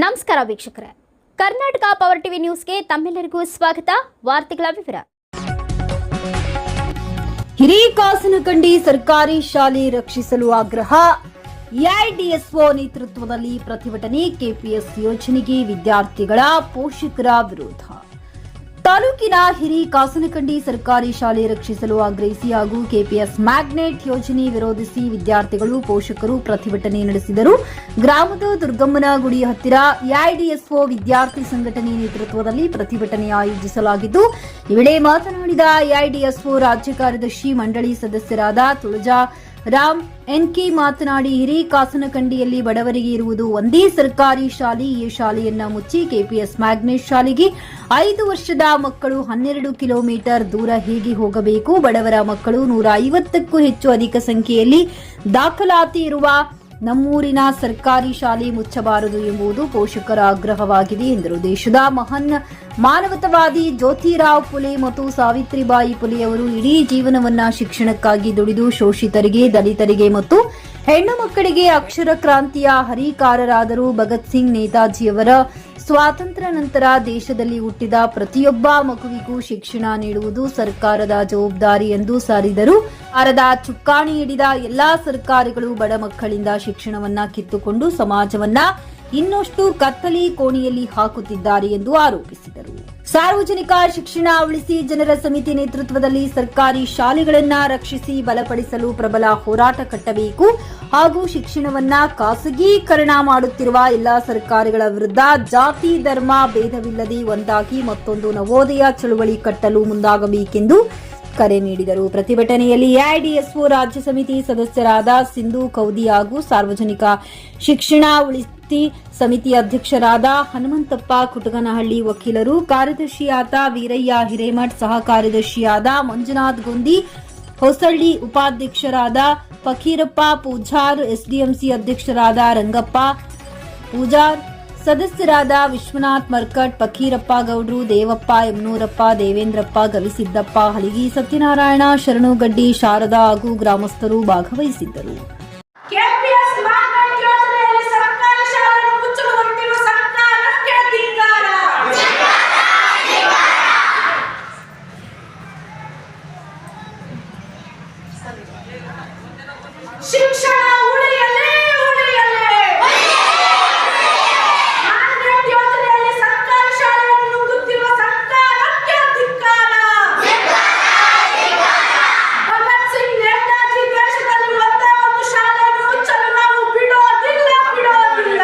ನಮಸ್ಕಾರ ವೀಕ್ಷಕರೇ, Karnataka power TV ನ್ಯೂಸ್ಗೆ ತಮ್ಮೆಲ್ಲರಿಗೂ ಸ್ವಾಗತ. ವಾರ್ತೆಗಳ ವಿವರ. ಹಿರೇಕಾಸನಕಂಡಿ ಸರ್ಕಾರಿ ಶಾಲೆ ರಕ್ಷಿಸಲು ಆಗ್ರಹ. ಎಐಡಿಎಸ್ಒ ನೇತೃತ್ವದಲ್ಲಿ ಪ್ರತಿಭಟನೆ. ಕೆಪಿಎಸ್ ಯೋಜನೆಗೆ ವಿದ್ಯಾರ್ಥಿಗಳ ಪೋಷಕರ ವಿರೋಧ. ತಾಲೂಕಿನ ಹಿರೇಕಾಸನಕಂಡಿ ಸರ್ಕಾರಿ ಶಾಲೆ ರಕ್ಷಿಸಲು ಆಗ್ರಹಿಸಿ ಹಾಗೂ ಕೆಪಿಎಸ್ ಮ್ಯಾಗ್ನೆಟ್ ಯೋಜನೆ ವಿರೋಧಿಸಿ ವಿದ್ಯಾರ್ಥಿಗಳು ಪೋಷಕರು ಪ್ರತಿಭಟನೆ ನಡೆಸಿದರು. ಗ್ರಾಮದ ದುರ್ಗಮ್ಮನ ಗುಡಿ ಹತ್ತಿರ ಎಐಡಿಎಸ್ಒ ವಿದ್ಯಾರ್ಥಿ ಸಂಘಟನೆ ನೇತೃತ್ವದಲ್ಲಿ ಪ್ರತಿಭಟನೆ ಆಯೋಜಿಸಲಾಗಿದ್ದು, ಈ ವೇಳೆ ಮಾತನಾಡಿದ ಎಐಡಿಎಸ್ಒ ರಾಜ್ಯ ಕಾರ್ಯದರ್ಶಿ ಮಂಡಳಿ ಸದಸ್ಯರಾದ ತುಳಜಾ ರಾಮ್ ಎನ್ಕೆ ಮಾತನಾಡಿ, ಹಿರೇಕಾಸನಕಂಡಿಯಲ್ಲಿ ಬಡವರಿಗೆ ಇರುವುದು ಒಂದೇ ಸರ್ಕಾರಿ ಶಾಲೆ. ಈ ಶಾಲೆಯನ್ನ ಮುಚ್ಚಿ ಕೆಪಿಎಸ್ ಮ್ಯಾಗ್ನೆಟ್ ಶಾಲೆಗೆ 5 ವರ್ಷದ ಮಕ್ಕಳು 12 ಕಿಲೋಮೀಟರ್ ದೂರ ಹೇಗೆ ಹೋಗಬೇಕು? ಬಡವರ ಮಕ್ಕಳು 150ಕ್ಕೂ ಹೆಚ್ಚು ಅಧಿಕ ಸಂಖ್ಯೆಯಲ್ಲಿ ದಾಖಲಾತಿ ಇರುವ ನಮ್ಮೂರಿನ ಸರ್ಕಾರಿ ಶಾಲೆ ಮುಚ್ಚಬಾರದು ಎಂಬುದು ಪೋಷಕರ ಆಗ್ರಹವಾಗಿದೆ ಎಂದರು. ದೇಶದ ಮಹಾನ್ ಮಾನವತಾವಾದಿ ಜ್ಯೋತಿರಾವ್ ಫುಲೆ ಮತ್ತು ಸಾವಿತ್ರಿಬಾಯಿ ಫುಲೆ ಅವರು ಇಡೀ ಜೀವನವನ್ನ ಶಿಕ್ಷಣಕ್ಕಾಗಿ ದುಡಿದು ಶೋಷಿತರಿಗೆ, ದಲಿತರಿಗೆ ಮತ್ತು ಹೆಣ್ಣು ಮಕ್ಕಳಿಗೆ ಅಕ್ಷರ ಕ್ರಾಂತಿಯ ಹರಿಕಾರರಾದರು. ಭಗತ್ ಸಿಂಗ್, ನೇತಾಜಿಯವರ ಸ್ವಾತಂತ್ರ್ಯ ನಂತರ ದೇಶದಲ್ಲಿ ಹುಟ್ಟಿದ ಪ್ರತಿಯೊಬ್ಬ ಮಗುವಿಗೂ ಶಿಕ್ಷಣ ನೀಡುವುದು ಸರ್ಕಾರದ ಜವಾಬ್ದಾರಿ ಎಂದು ಸಾರಿದರು. ಭಾರತದ ಚುಕ್ಕಾಣಿ ಹಿಡಿದ ಎಲ್ಲಾ ಸರ್ಕಾರಗಳು ಬಡ ಮಕ್ಕಳಿಂದ ಶಿಕ್ಷಣವನ್ನ ಕಿತ್ತುಕೊಂಡು ಸಮಾಜವನ್ನ ಇನ್ನಷ್ಟು ಕತ್ತಲಿ ಕೋಣೆಯಲ್ಲಿ ಹಾಕುತ್ತಿದ್ದಾರೆ ಎಂದು ಆರೋಪಿಸಿದರು. ಸಾರ್ವಜನಿಕ ಶಿಕ್ಷಣ ಉಳಿಸಿ ಜನರ ಸಮಿತಿ ನೇತೃತ್ವದಲ್ಲಿ ಸರ್ಕಾರಿ ಶಾಲೆಗಳನ್ನ ರಕ್ಷಿಸಿ ಬಲಪಡಿಸಲು ಪ್ರಬಲ ಹೋರಾಟ ಕಟ್ಟಬೇಕು ಹಾಗೂ ಶಿಕ್ಷಣವನ್ನ ಖಾಸಗೀಕರಣ ಮಾಡುತ್ತಿರುವ ಎಲ್ಲಾ ಸರ್ಕಾರಗಳ ವಿರುದ್ಧ ಜಾತಿ ಧರ್ಮ ಭೇದವಿಲ್ಲದೆ ಒಂದಾಗಿ ಮತ್ತೊಂದು ನವೋದಯ ಚಳುವಳಿ ಕಟ್ಟಲು ಮುಂದಾಗಬೇಕೆಂದು ಕರೆ ನೀಡಿದರು. ಪ್ರತಿಭಟನೆಯಲ್ಲಿ ಎಐಡಿಎಸ್ಒ ರಾಜ್ಯ ಸಮಿತಿ ಸದಸ್ಯರಾದ ಸಿಂಧು ಕೌದಿ ಹಾಗೂ ಸಾರ್ವಜನಿಕ ಶಿಕ್ಷಣ ಉಳಿಸಿ ಸಮಿತಿ ಅಧ್ಯಕ್ಷರಾದ ಹನುಮಂತಪ್ಪ ಕುಟಗನಹಳ್ಳಿ, ವಕೀಲರು, ಕಾರ್ಯದರ್ಶಿಯಾದ ವೀರಯ್ಯ ಹಿರೇಮಠ್, ಸಹ ಕಾರ್ಯದರ್ಶಿಯಾದ ಮಂಜುನಾಥ್ ಗೊಂದಿ ಹೊಸಳ್ಳಿ, ಉಪಾಧ್ಯಕ್ಷರಾದ ಫಕೀರಪ್ಪ ಪೂಜಾರ್, ಎಸ್ಡಿಎಂಸಿ ಅಧ್ಯಕ್ಷರಾದ ರಂಗಪ್ಪ ಪೂಜಾರ್, ಸದಸ್ಯರಾದ ವಿಶ್ವನಾಥ್ ಮರ್ಕಟ್, ಫಕೀರಪ್ಪ ಗೌಡ್ರು, ದೇವಪ್ಪ ಯಮನೂರಪ್ಪ, ದೇವೇಂದ್ರಪ್ಪ, ಗವಿಸಿದ್ದಪ್ಪ ಹಲಿಗಿ, ಸತ್ಯನಾರಾಯಣ ಶರಣುಗಡ್ಡಿ, ಶಾರದಾ ಹಾಗೂ ಗ್ರಾಮಸ್ಥರು ಭಾಗವಹಿಸಿದ್ದರು. ಶಿಕ್ಷಣ ಉಳಿಯಲೇ ಉಳಿಯಲೇ. ಮ್ಯಾಗ್ನೆಟ್ ಯೋಜನೆಯಲ್ಲಿ ಸರ್ಕಾರಿ ಶಾಲೆಯನ್ನು ನುಂಗುತ್ತಿರುವ ಸರ್ಕಾರಕ್ಕೆ ಧಿಕ್ಕಾರ. ಭಗತ್ ಸಿಂಗ್, ನೇತಾಜಿ ದೇಶದಲ್ಲಿ ಒಂದೇ ಒಂದು ಶಾಲೆಯನ್ನು ಮುಚ್ಚಲು ನಾವು ಬಿಡೋದಿಲ್ಲ.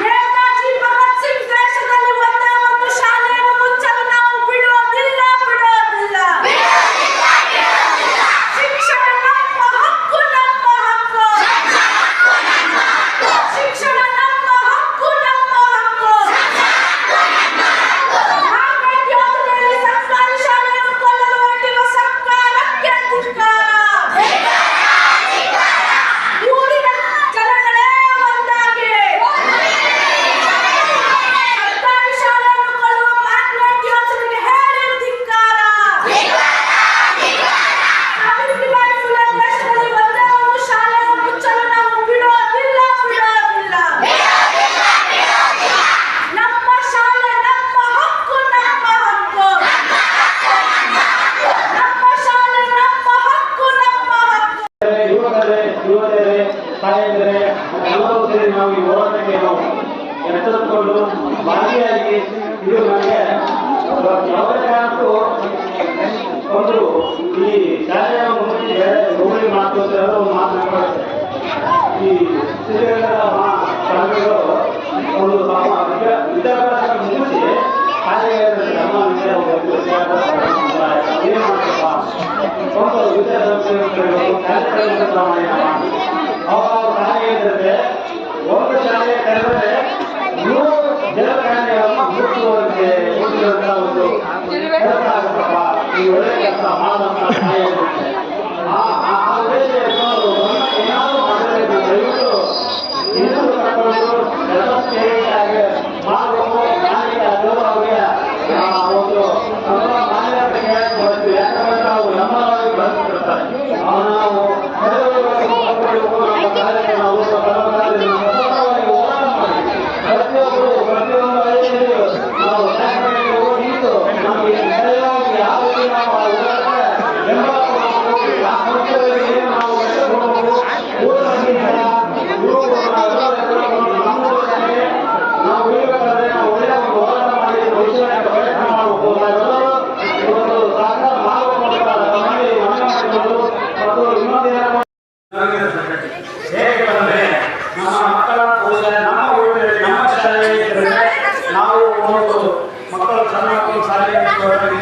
ನೇತಾಜಿ ಭಗತ್ ಸಿಂಗ್ ದೇಶದಲ್ಲಿ ಒಂದೇ ಒಂದು ಶಾಲೆಯನ್ನು ಮುಚ್ಚಲು ನಾವು ಬಿಡೋದಿಲ್ಲ. ಶಿಕ್ಷಣ ನಮ್ಮ ಹಕ್ಕು. ಶಿಕ್ಷಣ ನಮ್ಮ ಹಕ್ಕು. ಮ್ಯಾಗ್ನೆಟ್ ಯೋಜನೆಯಲ್ಲಿ ಸರ್ಕಾರಿ ಶಾಲೆಯನ್ನು ಕೊಲ್ಲಲು ಹೊರಟಿರುವ ಸರ್ಕಾರಕ್ಕೆ ಧಿಕ್ಕಾರ. ಊರಿನ ಜನಗಳೇ ಒಂದಾಗಿ ಸರ್ಕಾರಿ ಶಾಲೆಯನ್ನು ಕೊಲ್ಲುವ ಮ್ಯಾಗ್ನೆಟ್ ಯೋಜನೆಗೆ ಹೇಳಿ ಧಿಕ್ಕಾರ. ಸಾವಿತ್ರಿಬಾಯಿ ಫುಲೆ ದೇಶದಲ್ಲಿ ಒಂದೇ ಒಂದು ಶಾಲೆಯನ್ನು ಮುಚ್ಚಲು ನಾವು ಬಿಡೋದಿಲ್ಲ. ನಮ್ಮ ಶಾಲೆ ನಮ್ಮ ಹಕ್ಕು. ನಮ್ಮ ಶಾಲೆ ನಮ್ಮ ಹಕ್ಕು. ಯುವಕರೇ, ತಾಯಂದಿರೇ, ಎಲ್ಲರೂ ಸೇರಿ ನಾವು ಈ ಹೋರಾಟಕ್ಕೆ ನಾವು ಎಚ್ಚೆತ್ತುಕೊಂಡು ಭಾಗಿಯಾಗಿ ಇದು ನಮಗೆ ಯಾವುದೇ ಕಾರಣಕ್ಕೂ ಒಂದು ಈ ಶಾಲೆಯ ಮುಂದೆ ರೂಢಿ ಮಾಡ್ತಾರೆ ಒಂದು ಮಾತನಾಡುತ್ತೆ. ಈ ಶ್ರೀರಂಗದ ಶಾಲೆಗಳು ಒಂದು ವಿದ್ಯಾಭ್ಯಾಸ ಮುಗಿಸಿ ಶಾಲೆಗೆ ನಮ್ಮ ವಿಷಯ ಏನು ಮಾಡ್ತಪ್ಪ ಒಂದು ವಿದ್ಯಾಸಂಸ್ಥೆಗಳು ಅವರು ಶಾಲೆ ಇದ್ದರೆ ಒಂದು ಶಾಲೆ ಕರೆದರೆ 100 ಜನಕಾರ್ಯಗಳನ್ನು ಮುಚ್ಚುವಂತೆ ಮುಚ್ಚಿದಂತ ಒಂದು ಕೆಲಸ ಆಗುತ್ತಪ್ಪ. ಈ ಒಳ್ಳೆ ಕೆಲಸ ಮಾಡುವಂತ ಸಹಾಯ ಇರುತ್ತೆ. ಆ ಉದ್ದೇಶ ಏನಾದರೂ ಮಾಡಬೇಕು. ದಯವಿಟ್ಟು ಇನ್ನೂ ತಗೊಂಡು ವ್ಯವಸ್ಥೆಯಾಗಿ ಮಾಡಬೇಕು. ನಾಳೆಗೆ ಅದು ಅವರಿಗೆ ಒಂದು ಮಾನ್ಯತೆ ಕೇಳಬೇಕು. ಯಾಕಂದ್ರೆ ನಾವು ನಮ್ಮವಾಗಿ ಬಳಸ್ತಿರ್ತಾರೆ. ನಾವು ಕಾರ್ಯಕ್ರಮ ಶಾಲೆಗೆ ಜೋಡಣೆ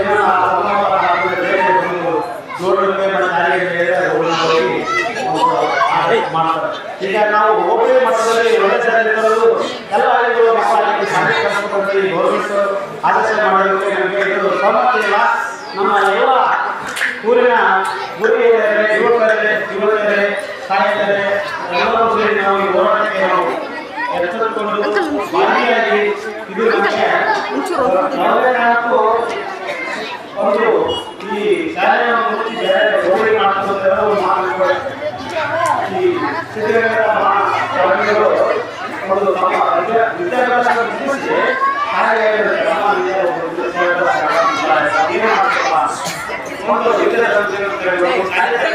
ಮಾಡ್ತಾರೆ. ಈಗ ನಾವು ಹೋಬಳಿ ಮಟ್ಟದಲ್ಲಿ ಒಳ್ಳೆ ಶಾಲೆ ತರೋದು ಎಲ್ಲ ಹಳ್ಳಿಗಳು ಮಕ್ಕಳಿಗೆ ಶಾಲೆ ಕಲಿಸ್ಬೇಕಂತ ಗೌರ್ಮೆಂಟ್ ಆದೇಶ ಮಾಡೋದಕ್ಕೆ ನಮಗೆ ಇದು ಸಮ್ಮತಿ ಇಲ್ಲ. ನಮ್ಮ ಎಲ್ಲ ಊರಿನ ಗುರಿಯರೇ ಯುವಕರೇ ಸಾಹಿತ್ಯರೇ ಎಲ್ಲರೂ ಸೇರಿ ನಾವು ಈ ಹೋರಾಟಕ್ಕೆ ನಾವು ಎಚ್ಚರಿಕೊಂಡು ಭಾಗಿಯಾಗಿ ಇದು ನಮಗೆ ಯಾವುದೇ ಕಾರಣಕ್ಕೂ ಒಂದು ಈ ಶಾಲೆಯನ್ನು ಮುಚ್ಚಿ ಬೇರೆ ಹೋಬಳಿ ಮಾಡ್ತಾರೆ ಈ ಸಿದ್ಧಗಂಗಾ ಸ್ವಾಮಿಗಳು ಒಂದು ನಮ್ಮ ವಿದ್ಯಾಭ್ಯಾಸ ಮುಗಿಸಿ ಹಾಗೆ ಒಂದು ವಿದ್ಯಾರ್ಥಿ